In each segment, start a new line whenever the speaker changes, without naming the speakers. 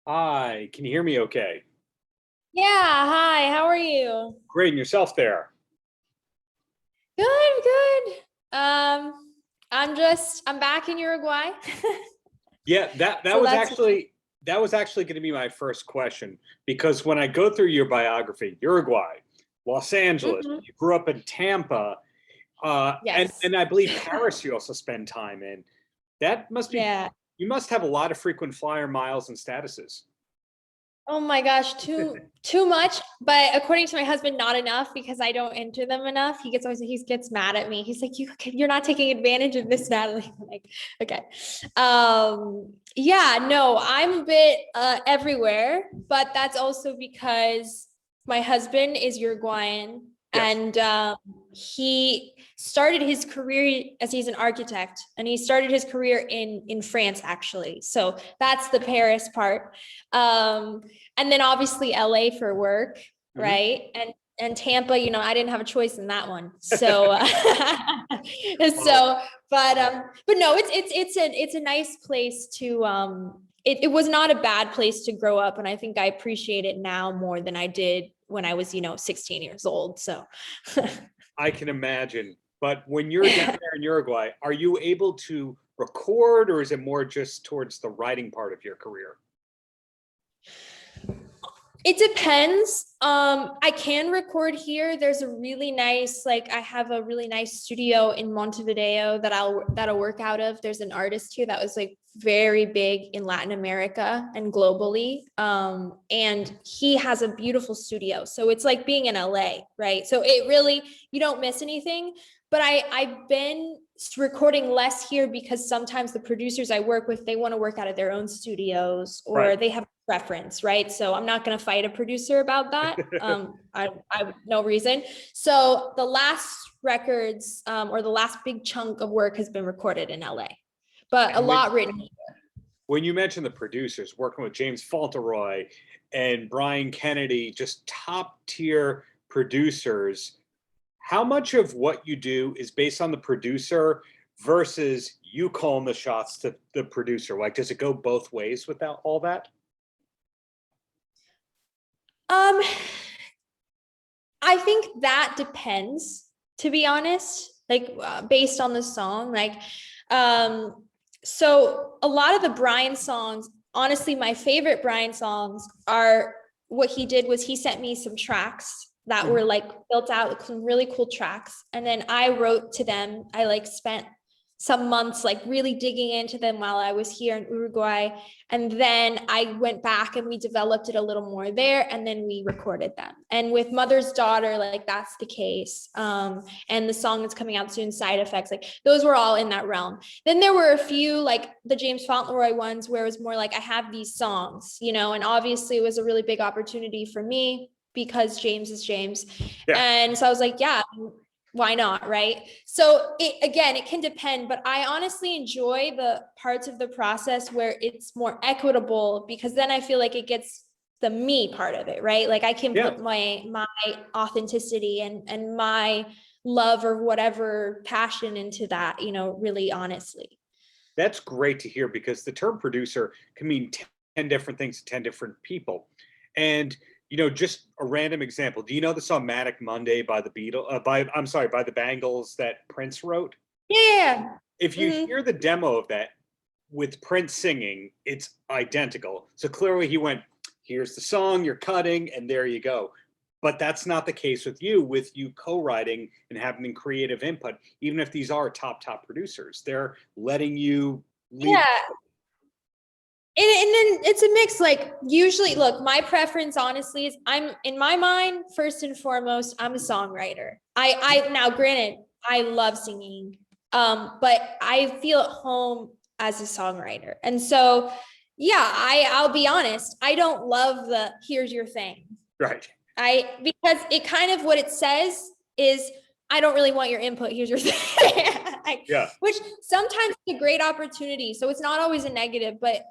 Hi, can you hear me okay?
Yeah, hi, how are you?
Great, and yourself there?
Good, good. I'm back in Uruguay.
Yeah, that that
So
was
that's
actually that was actually going to be my first question because when I go through your biography, Uruguay, Los Angeles,
Mhm.
you grew up in Tampa, and
Yes.
and I believe Paris you also spend time in. That must be
Yeah.
you must have a lot of frequent flyer miles and statuses.
Oh my gosh, too much, but according to my husband, not enough because I don't enter them enough. He gets mad at me. He's like, you're not taking advantage of this, Natalie. I'm like, okay. Yeah, no, I'm a bit everywhere, but that's also because my husband is Uruguayan
Yes.
and he started his career as he's an architect and he started his career in France actually. So that's the Paris part. Um, and then obviously LA for work,
Mhm.
right? And Tampa, I didn't have a choice in that one. So
Well,
but no, it's a nice place to it was not a bad place to grow up, and I think I appreciate it now more than I did when I was 16 years old. So
I can imagine. But when you're down there in Uruguay, are you able to record or is it more just towards the writing part of your career?
it depends. I can record here. There's a really nice, like I have a really nice studio in Montevideo that'll work out of. There's an artist here that was like very big in Latin America and globally. And he has a beautiful studio. So it's like being in LA, right? So it really, you don't miss anything. But I've been recording less here because sometimes the producers I work with, they want to work out of their own studios
Right.
or they have preference, right? So I'm not going to fight a producer about that. I no reason. So the last records or the last big chunk of work has been recorded in LA, but a
And when
lot written.
when you mention the producers working with James Falteroy and Brian Kennedy, just top tier producers, how much of what you do is based on the producer versus you calling the shots to the producer? Like, does it go both ways without all that?
Um, I think that depends, to be honest, like based on the song. Um, so a lot of the Brian songs, honestly, my favorite Brian songs are what he did was he sent me some tracks that were
Mhm.
like built out with some really cool tracks. And then I wrote to them. I like spent some months like really digging into them while I was here in Uruguay. And then I went back and we developed it a little more there and then we recorded them. And with Mother's Daughter, like that's the case. And the song that's coming out soon, Side Effects, like those were all in that realm. Then there were a few like the James Fauntleroy ones where it was more like I have these songs, and obviously it was a really big opportunity for me because James is James.
Yeah.
And so I was like, yeah, why not, right? So it can depend, but I honestly enjoy the parts of the process where it's more equitable because then I feel like it gets the me part of it, right? Like I can
Yeah.
put my authenticity and my love or whatever passion into that, really honestly.
That's great to hear because the term producer can mean 10 different things to 10 different people. And just a random example. Do you know the song Manic Monday by the Beatles by the Bangles that Prince wrote?
Yeah.
If you
Mm-hmm.
hear the demo of that with Prince singing, it's identical. So clearly he went, here's the song you're cutting and there you go. But that's not the case with you co-writing and having creative input. Even if these are top producers, they're letting you lead.
Yeah. And then it's a mix. Like usually, look, my preference honestly is I'm in my mind, first and foremost, I'm a songwriter. I now granted, I love singing. But I feel at home as a songwriter. And so yeah, I'll be honest, I don't love the here's your thing.
Right.
Because it kind of what it says is I don't really want your input. Here's your thing.
Yeah.
Which sometimes is a great opportunity. So it's not always a negative, but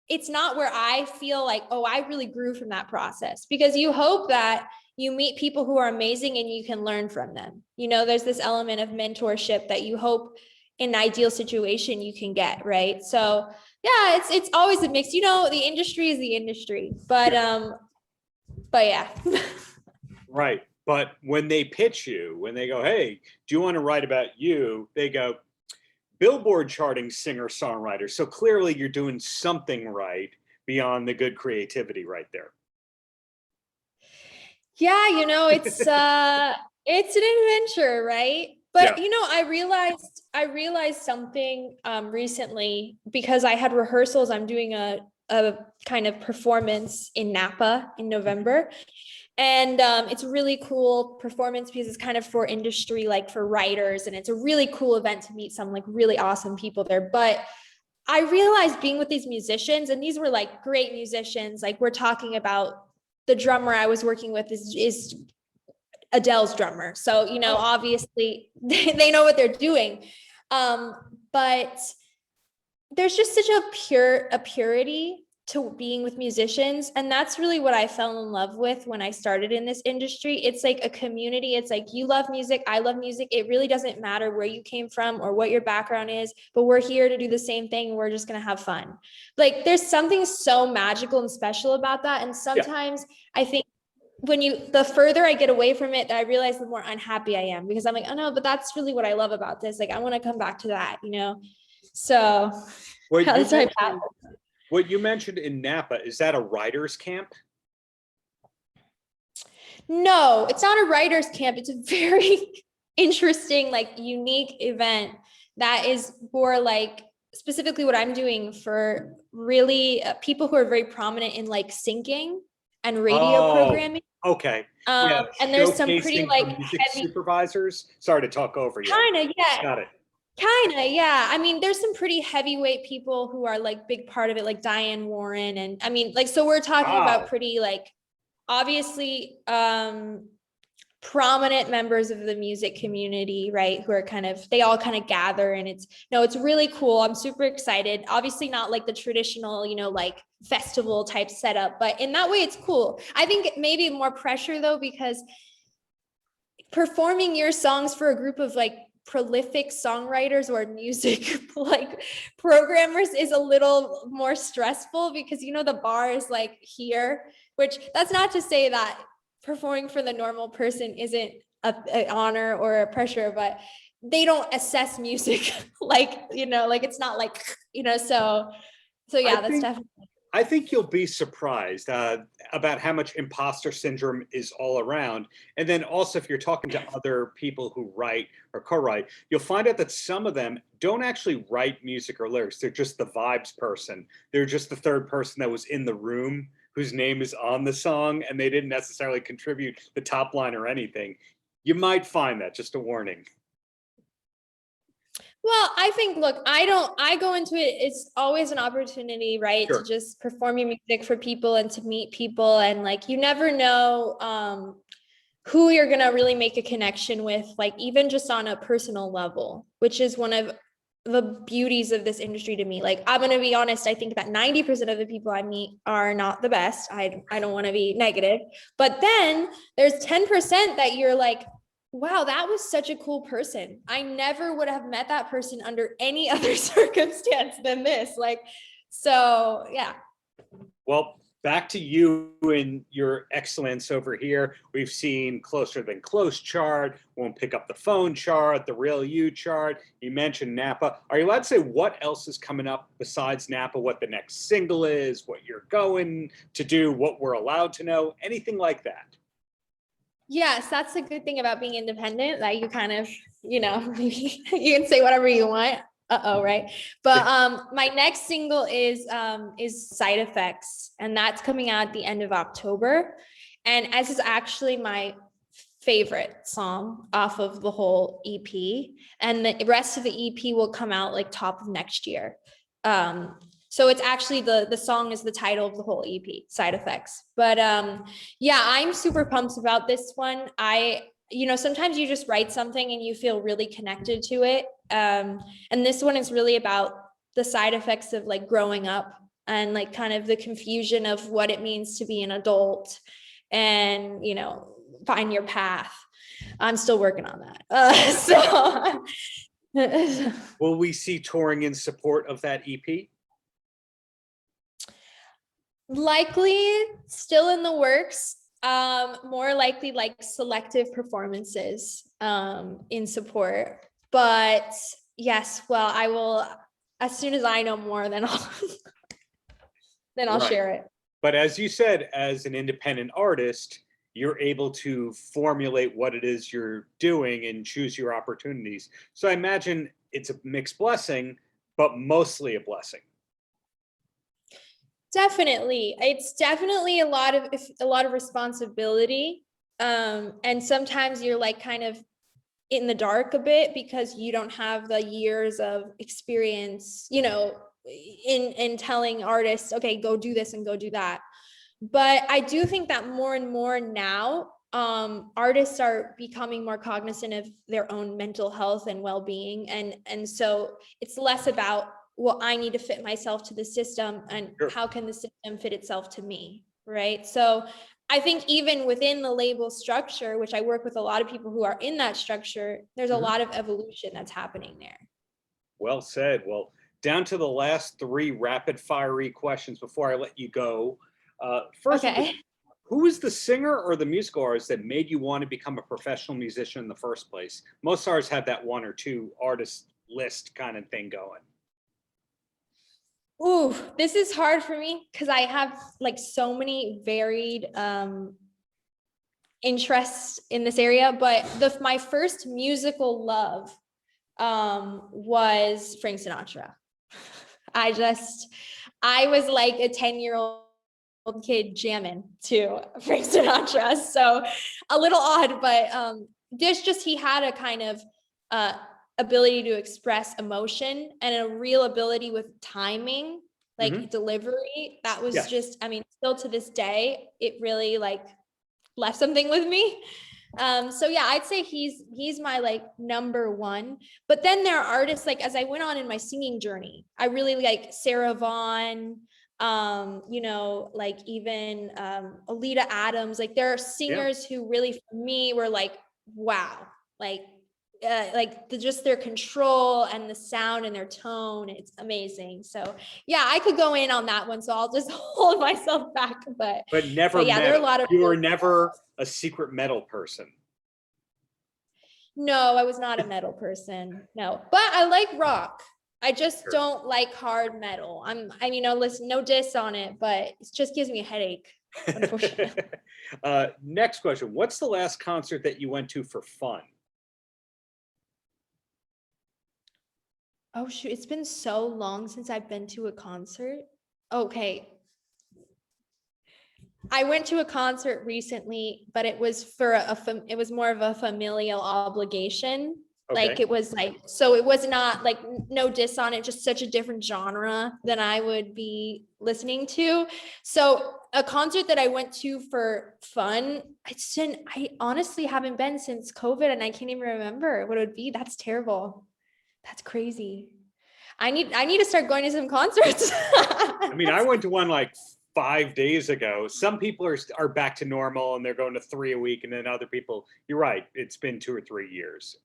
it's not where I feel like, oh, I really grew from that process because you hope that you meet people who are amazing and you can learn from them. There's this element of mentorship that you hope in an ideal situation you can get, right? So yeah, it's always a mix. You know, the industry is the industry, but yeah.
Right. But when they pitch you, when they go, hey, do you want to write about you? They go, Billboard charting singer-songwriter. So clearly you're doing something right beyond the good creativity right there.
Yeah, you know, it's an adventure, right? But
Yeah.
you know, I realized something recently because I had rehearsals. I'm doing a kind of performance in Napa in November. And it's a really cool performance because it's kind of for industry, like for writers. And it's a really cool event to meet some like really awesome people there. But I realized being with these musicians, and these were like great musicians, like we're talking about the drummer I was working with is Adele's drummer. So, you know, obviously they know what they're doing. But there's just such a purity to being with musicians. And that's really what I fell in love with when I started in this industry. It's like a community. It's like, you love music, I love music. It really doesn't matter where you came from or what your background is, but we're here to do the same thing. We're just going to have fun. Like there's something so magical and special about that. And sometimes I think the further I get away from it, I realize the more unhappy I am, because I'm like, oh no, but that's really what I love about this. Like, I want to come back to that, you know? So
what you mentioned in Napa, is that a writer's camp?
No, it's not a writer's camp. It's a very interesting, like unique event that is for like specifically what I'm doing for really people who are very prominent in like syncing and radio programming.
Okay.
And there's some pretty like
music
heavy
supervisors. Sorry to talk over you.
Kind of, yeah.
Got it.
Kind of, yeah. I mean, there's some pretty heavyweight people who are like big part of it, like Diane Warren. And I mean, like, so we're talking about pretty like, obviously, prominent members of the music community, right? Who are they all kind of gather, and it's really cool. I'm super excited. Obviously not like the traditional, you know, like festival type setup, but in that way it's cool. I think maybe more pressure though, because performing your songs for a group of like prolific songwriters or music like programmers is a little more stressful, because you know the bar is like here, which that's not to say that performing for the normal person isn't an honor or a pressure, but they don't assess music like, you know, like it's not like, you know, so yeah, that's definitely.
I think you'll be surprised about how much imposter syndrome is all around. And then also, if you're talking to other people who write or co-write, you'll find out that some of them don't actually write music or lyrics. They're just the vibes person. They're just the third person that was in the room whose name is on the song, and they didn't necessarily contribute the top line or anything. You might find that, just a warning.
Well, I think, look, I go into it, it's always an opportunity, right?
Sure.
To just perform your music for people and to meet people. And like, you never know who you're going to really make a connection with, like even just on a personal level, which is one of the beauties of this industry to me. Like, I'm going to be honest, I think that 90% of the people I meet are not the best. I don't want to be negative, but then there's 10% that you're like, wow, that was such a cool person. I never would have met that person under any other circumstance than this. Like, so yeah.
Well, back to you and your excellence over here. We've seen Closer Than Close chart, Won't Pick Up the Phone chart, the Real You chart. You mentioned Napa. Are you allowed to say what else is coming up besides Napa, what the next single is, what you're going to do, what we're allowed to know, anything like that?
Yes, that's a good thing about being independent, that you kind of, you know, you can say whatever you want. Right. But my next single is Side Effects, and that's coming out at the end of October. And this is actually my favorite song off of the whole EP, and the rest of the EP will come out like top of next year. So it's actually the song is the title of the whole EP, Side Effects. But yeah, I'm super pumped about this one. You know, sometimes you just write something and you feel really connected to it. And this one is really about the side effects of like growing up and like kind of the confusion of what it means to be an adult and, you know, find your path. I'm still working on that.
Will we see touring in support of that EP?
Likely still in the works. More likely like selective performances in support. But yes, well, I will, as soon as I know more, then I'll
Right.
share it.
But as you said, as an independent artist, you're able to formulate what it is you're doing and choose your opportunities. So I imagine it's a mixed blessing, but mostly a blessing.
Definitely. It's definitely a lot of responsibility. And sometimes you're like kind of in the dark a bit because you don't have the years of experience, in telling artists, okay, go do this and go do that. But I do think that more and more now, artists are becoming more cognizant of their own mental health and well-being. And so it's less about, well, I need to fit myself to the system and
Sure.
how can the system fit itself to me, right? So I think even within the label structure, which I work with a lot of people who are in that structure, there's a lot of evolution that's happening there.
Well said. Well, down to the last three rapid fiery questions before I let you go. First,
Okay.
who is the singer or the musical artist that made you want to become a professional musician in the first place? Most artists have that one or two artist list kind of thing going.
Ooh, this is hard for me because I have like so many varied interests in this area, but my first musical love was Frank Sinatra. I was like a 10-year-old kid jamming to Frank Sinatra. So a little odd, but he had a kind of ability to express emotion and a real ability with timing, like delivery. That was just, I mean, still to this day, it really like left something with me. So yeah, I'd say he's my like number one. But then there are artists, like as I went on in my singing journey, I really like Sarah Vaughan, like even Alita Adams. Like there are singers who really for me were like, wow, like just their control and the sound and their tone, it's amazing. So yeah, I could go in on that one, so I'll just hold myself back. But
never
yeah,
metal.
there are a lot of,
you were never a secret metal person.
No, I was not a metal person. No, but I like rock. I just don't like hard metal. Listen, no diss on it, but it just gives me a headache, unfortunately.
Next question. What's the last concert that you went to for fun?
Oh shoot, it's been so long since I've been to a concert. Okay. I went to a concert recently, but it was it was more of a familial obligation.
Okay.
Like it was like, so it was not like no diss on it, just such a different genre than I would be listening to. So a concert that I went to for fun, I honestly haven't been since COVID and I can't even remember what it would be. That's terrible. That's crazy. I need to start going to some concerts.
I mean, I went to one like 5 days ago. Some people are back to normal and they're going to 3 a week, and then other people, you're right, it's been 2 or 3 years.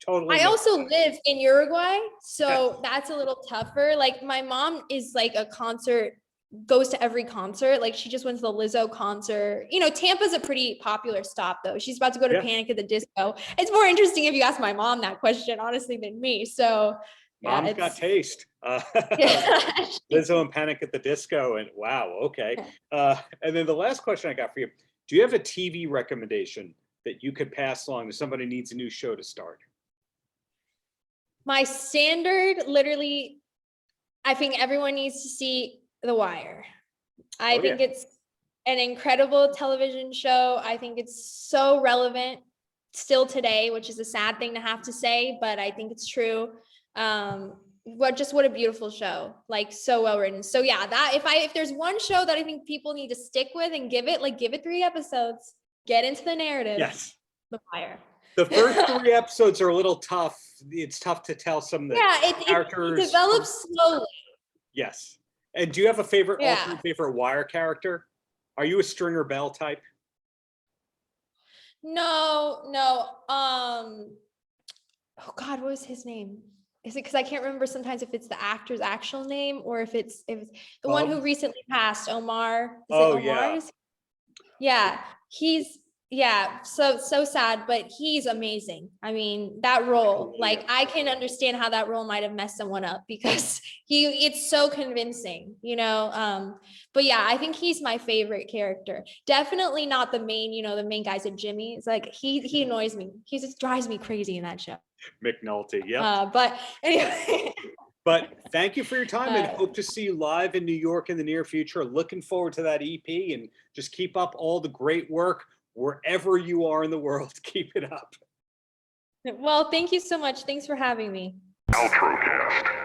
Totally.
I also live in Uruguay, so that's a little tougher. Like my mom is like goes to every concert. Like she just went to the Lizzo concert. Tampa's a pretty popular stop though. She's about to go to Panic at the Disco. It's more interesting if you ask my mom that question, honestly, than me. So
Mom's got taste.
Yeah.
Lizzo and Panic at the Disco, and wow, okay. And then the last question I got for you: do you have a TV recommendation that you could pass along to somebody who needs a new show to start?
My standard, literally, I think everyone needs to see The Wire. I think it's an incredible television show. I think it's so relevant still today, which is a sad thing to have to say, but I think it's true. What a beautiful show, like so well written. So yeah, if there's one show that I think people need to stick with and give it 3 episodes, get into the narrative.
Yes.
The Wire.
The first 3 episodes are a little tough. It's tough to tell some of the characters.
It develops slowly.
Yes. And do you have a favorite Wire character? Are you a Stringer Bell type?
No. Oh God, what was his name? is it because I can't remember sometimes if it's the actor's actual name or if it's the one who recently passed, Omar. Is it
Oh,
Omar? Yeah, he's so sad, but he's amazing. I mean, that role, like I can understand how that role might have messed someone up because it's so convincing, you know. But yeah, I think he's my favorite character. Definitely not the main, you know, the main guy's a Jimmy. It's like he annoys me. He just drives me crazy in that show.
McNulty, yeah.
But anyway.
But thank you for your time and hope to see you live in New York in the near future. Looking forward to that EP and just keep up all the great work wherever you are in the world. Keep it up.
Well, thank you so much. Thanks for having me.
Paltrocast.